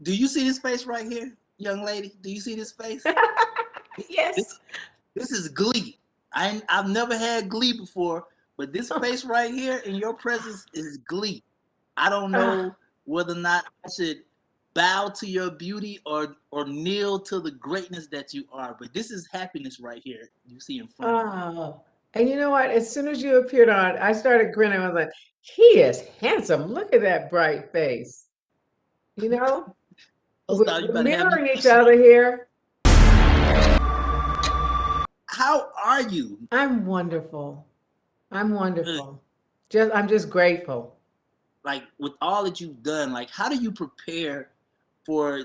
Do you see this face right here, young lady? Do you see this face? This, Yes. this is Glee. I've never had Glee before, but this face right here in your presence is Glee. I don't know whether or not I should bow to your beauty or kneel to the greatness that you are, but this is happiness right here. You see in front of you. Oh, and you know what? As soon as you appeared on, I started grinning. I was like, he is handsome. Look at that bright face. You know, Star, you we're better have me mirroring each blushing. other here. How are you? I'm wonderful. I'm Good. wonderful. I'm just grateful. Like with all that you've done, like how do you prepare for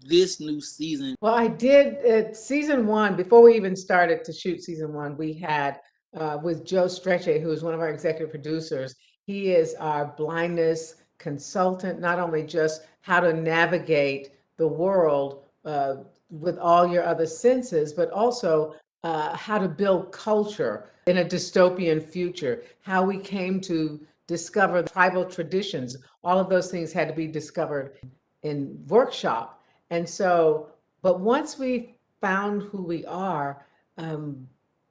this new season? Well, I did season one, before we even started to shoot season one, we had with Joe Strecce, who is one of our executive producers. He is our blindness consultant, not only just how to navigate the world with all your other senses, but also how to build culture in a dystopian future, how we came to discover tribal traditions. All of those things had to be discovered in workshop. And so, but once we found who we are, um,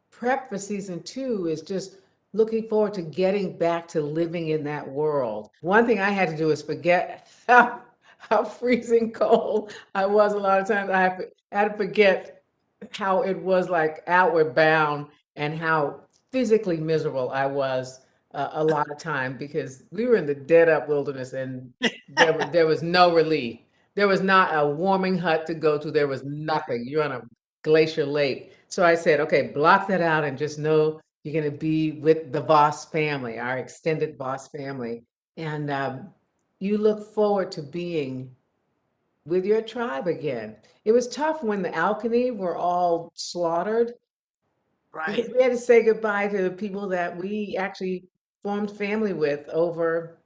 prep for season two is just looking forward to getting back to living in that world. One thing I had to do is forget how freezing cold I was a lot of times. I had to forget how it was like outward bound and how physically miserable I was a lot of time because we were in the dead up wilderness and there was no relief. There was not a warming hut to go to. There was nothing. You're on a glacier lake. So I said, okay, block that out and just know you're going to be with the Voss family, our extended Voss family. And you look forward to being with your tribe again. It was tough when the Alkany were all slaughtered because Right. we had to say goodbye to the people that we actually formed family with over,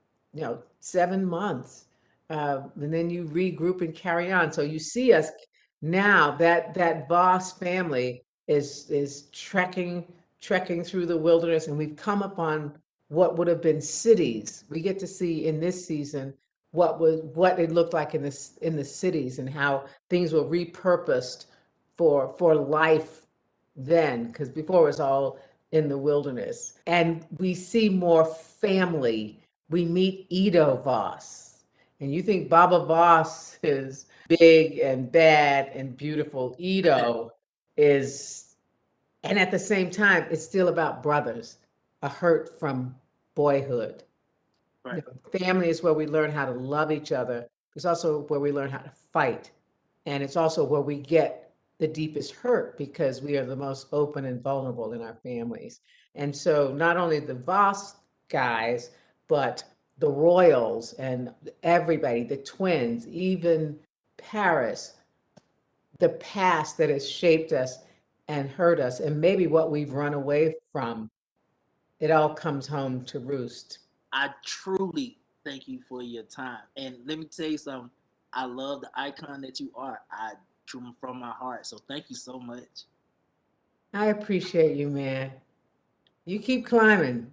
7 months. And then you regroup and carry on. So you see us now that Voss family is trekking through the wilderness, and we've come upon what would have been cities. We get to see in this season what it looked like in the cities and how things were repurposed for life then, because before it was all in the wilderness. And we see more family. We meet Edo Voss. And you think Baba Voss is big and bad and beautiful. Edo is, and at the same time, it's still about brothers, a hurt from boyhood. Right. Family is where we learn how to love each other. It's also where we learn how to fight. And it's also where we get the deepest hurt because we are the most open and vulnerable in our families. And so not only the Voss guys, but the Royals and everybody, the twins, even Paris, the past that has shaped us and hurt us, and maybe what we've run away from, it all comes home to roost. I truly thank you for your time. And let me tell you something. I love the icon that you are. I from my heart. So thank you so much. I appreciate you, man. You keep climbing.